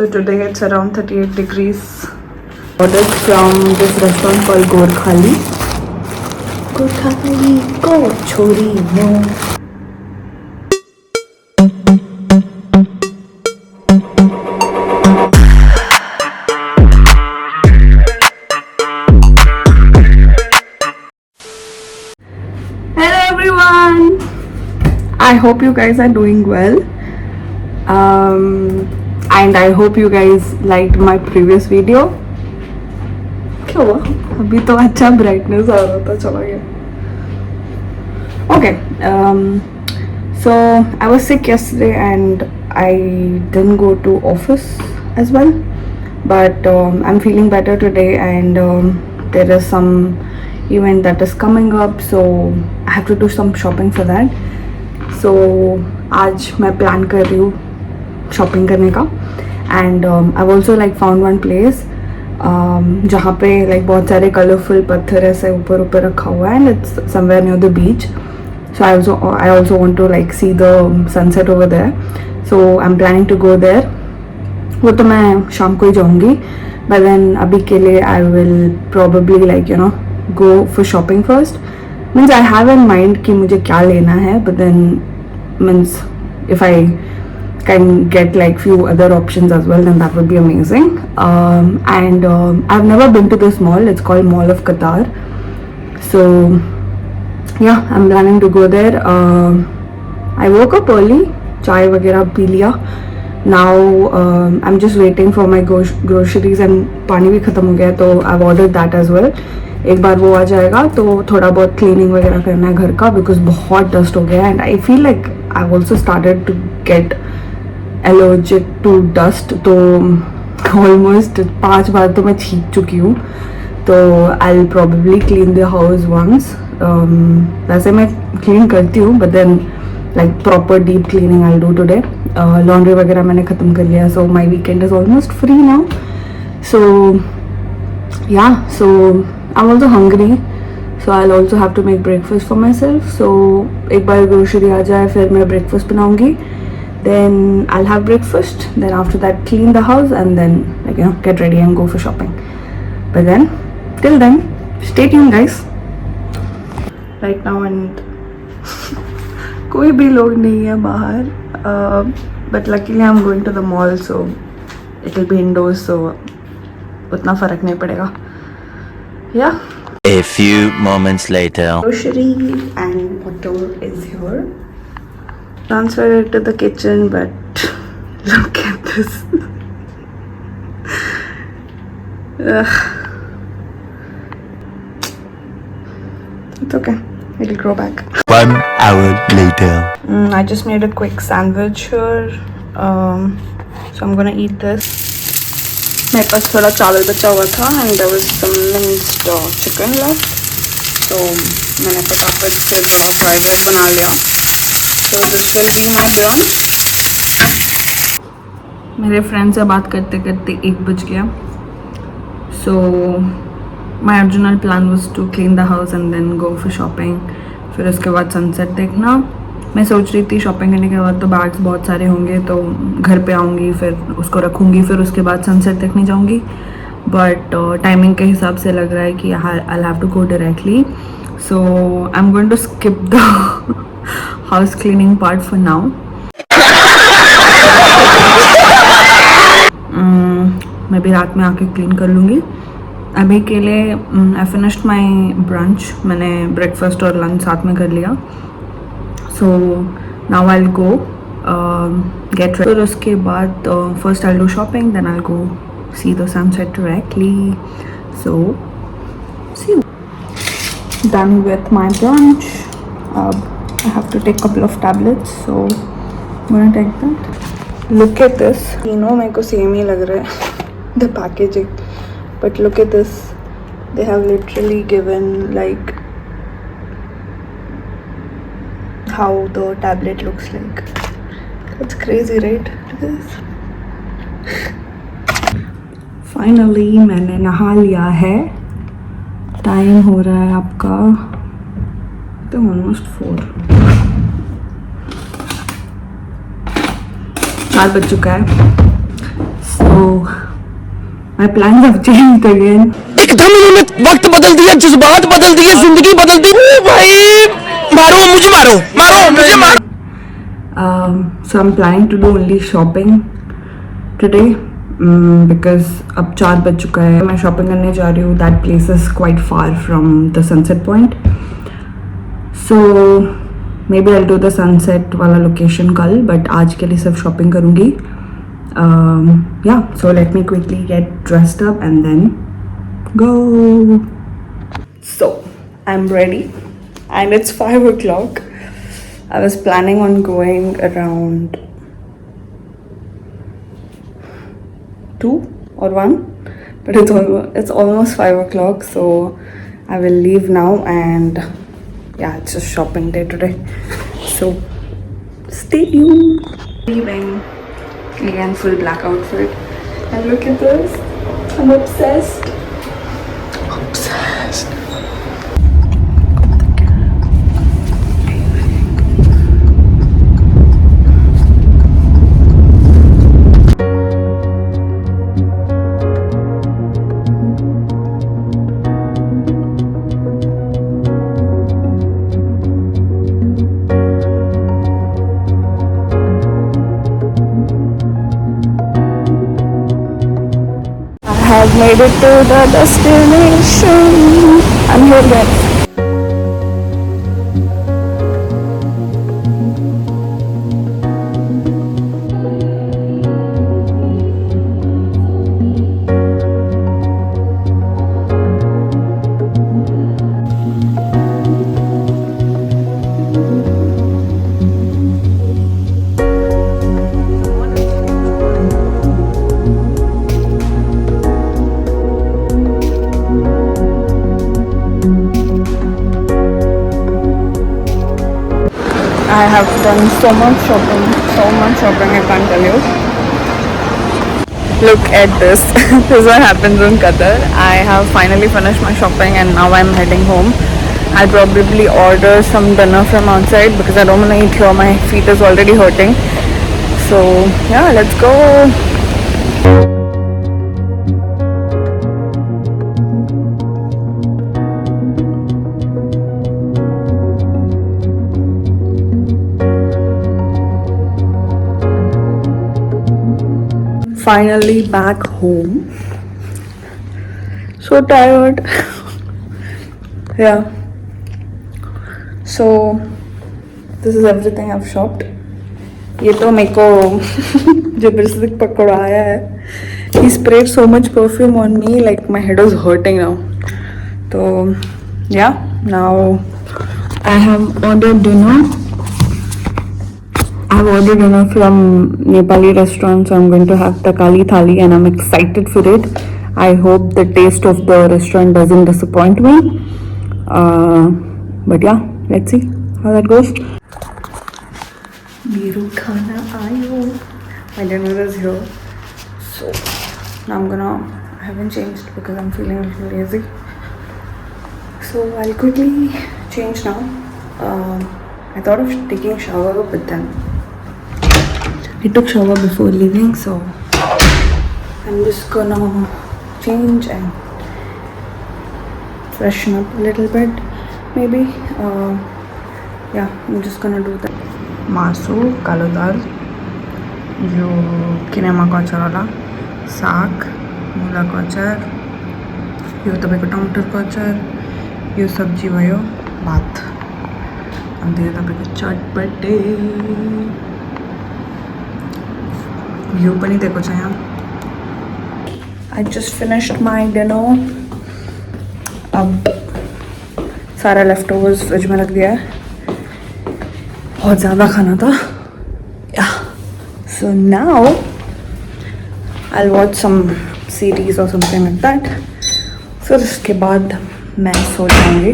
So today it's around 38 degrees. Ordered from this restaurant called Gorkhali. Gorkhali, go chori no. Hello everyone. I hope you guys are doing well. And I hope you guys liked my previous video. क्या हुआ? अभी तो अच्छा brightness आ रहा था, चला गया. Okay. So I was sick yesterday and I didn't go to office as well. But I'm feeling better today and there is some event that is coming up, so I have to do some shopping for that. So आज मैं plan कर रही हूँ shopping करने का and I also like found one place जहाँ पे like बहुत सारे कलरफुल पत्थर ऐसे ऊपर ऊपर रखा हुआ है and it's somewhere near the beach. So I also want to like see the sunset over there, so I am planning to go there. वो तो मैं शाम को ही जाऊँगी, बट देन अभी के लिए I will probably like you know go for shopping first. Means I have in mind कि मुझे क्या लेना है, but then means if I can get like few other options as well, then that would be amazing. And I've never been to this mall. It's called Mall of Qatar. So yeah, I'm planning to go there. I woke up early, chai वगैरह P लिया. Now I'm just waiting for my groceries and पानी भी ख़त्म हो गया, तो I've ordered that as well. एक बार वो आ जाएगा तो थोड़ा बहुत क्लीनिंग वगैरह करना है घर का, बिकॉज बहुत डस्ट हो गया and I feel like I also started to get allergic to dust. तो ऑलमोस्ट 5 बार तो मैं छींक चुकी हूँ, तो I will probably clean the house once. वैसे मैं क्लीन करती हूँ, but then like proper deep cleaning I will do today. Laundry वगैरह मैंने ख़त्म कर लिया, so my weekend is almost free now. So yeah, so I'm also hungry, so I'll also have to make breakfast for myself. So एक बार grocery आ जाए फिर मैं breakfast बनाऊंगी, then I'll have breakfast, then after that clean the house and then like you know get ready and go for shopping. But then till then stay tuned guys. Right now and कोई भी लोग नहीं है बाहर, but luckily I'm going to the mall, so it will be indoors, so उतना फर्क नहीं पड़ेगा. Yeah. A few moments later. Grocery and bottle is here. Transfer it to the kitchen, but look at this. Ugh. It's okay. It'll grow back. 1 hour later. I just made a quick sandwich here. So I'm gonna eat this. मेरे पास थोड़ा चावल बचा हुआ था and there was some minced chicken left, तो मैंने फटाफट से फ्राइड राइस बना लिया. So this will be my brunch. मेरे फ्रेंड से बात करते करते 1 बज गया. So my original plan was to clean the house and then go for shopping. फिर उसके बाद सनसेट देखना. मैं सोच रही थी शॉपिंग करने के बाद तो बैग्स बहुत सारे होंगे, तो घर पे आऊँगी फिर उसको रखूँगी, फिर उसके बाद सनसेट देखने जाऊँगी. बट टाइमिंग के हिसाब से लग रहा है कि I have to go directly. So I am going to skip the house cleaning part for now. मैं भी रात में आके क्लीन कर लूँगी. अभी के लिए आई फिनिश्ड माई ब्रंच. मैंने ब्रेकफास्ट और लंच साथ में कर लिया. So now I'll go get ready. फिर उसके बाद first I'll do shopping, then I'll go see the sunset directly. So see you. Done with my brunch. I have to take a couple of tablets, so I'm gonna take that. Look at this. तीनों मेरे को same ही लग रहा है the packaging, but look at this. They have literally given like how the tablet looks like. That's crazy, right? Look at this. Finally मैंने नहा लिया है. टाइम हो रहा है आपका तो ऑलमोस्ट 4 बज चुका है. सो my plans have changed again. एकदम इन्होंने वक्त बदल दिया, जज्बात बदल दिए, जिंदगी बदल दी। ओ भाई मारो मुझे, मारो मुझे, मारो। So I'm planning to do only shopping today because अब 4 बज चुका है। मैं shopping करने जा रही हूँ. That place is quite far from the sunset point. So maybe I'll do the sunset वाला location कल, but आज के लिए सिर्फ shopping करूँगी. Yeah, so let me quickly get dressed up and then go. So I'm ready and it's 5 o'clock. I was planning on going around 2 or 1, but it's almost 5 o'clock, so I will leave now. And yeah, it's just shopping day today, so stay tuned. Leaving again, full black outfit, and look at this, I'm obsessed. I have made it to the destination. I'm here, guys. I have done so much shopping, I can't tell you. Look at this. This is what happens in Qatar. I have finally finished my shopping and now I'm heading home. I'll probably order some dinner from outside because I don't want to eat here. My feet is already hurting. So yeah, let's go. Finally back home. So tired. Yeah. So this is everything I've shopped. ये तो मेरे को जबरदस्ती पकड़ाया है. He sprayed so much perfume on me, like my head was hurting now. So yeah, now I have ordered dinner. I've ordered dinner from Nepali restaurant, so I'm going to have Takali Thali and I'm excited for it. I hope the taste of the restaurant doesn't disappoint me. But yeah, let's see how that goes. Meru khana aayo. My dinner is here. So now I haven't changed because I'm feeling a little lazy. So I'll quickly change now. I thought of taking a shower, but then I took shower before leaving, so I'm just gonna change and freshen up a little bit, maybe. Yeah, I'm just gonna do that. Masu, kalodar, यो किनेमा को अचार वाला, साग, मूला को अचार, यो तपाईको टमाटर को अचार, यो सब्जी भयो, भात, अनि यो तपाईको चटपटे, यो पनि दिएको छ यहाँ. I just finished my dinner. अब सारा leftovers फ्रिज में रख दिया है. बहुत ज़्यादा खाना था. Yeah. So now I'll watch some series or something like that. फिर उसके बाद मैं सो जाऊँगी.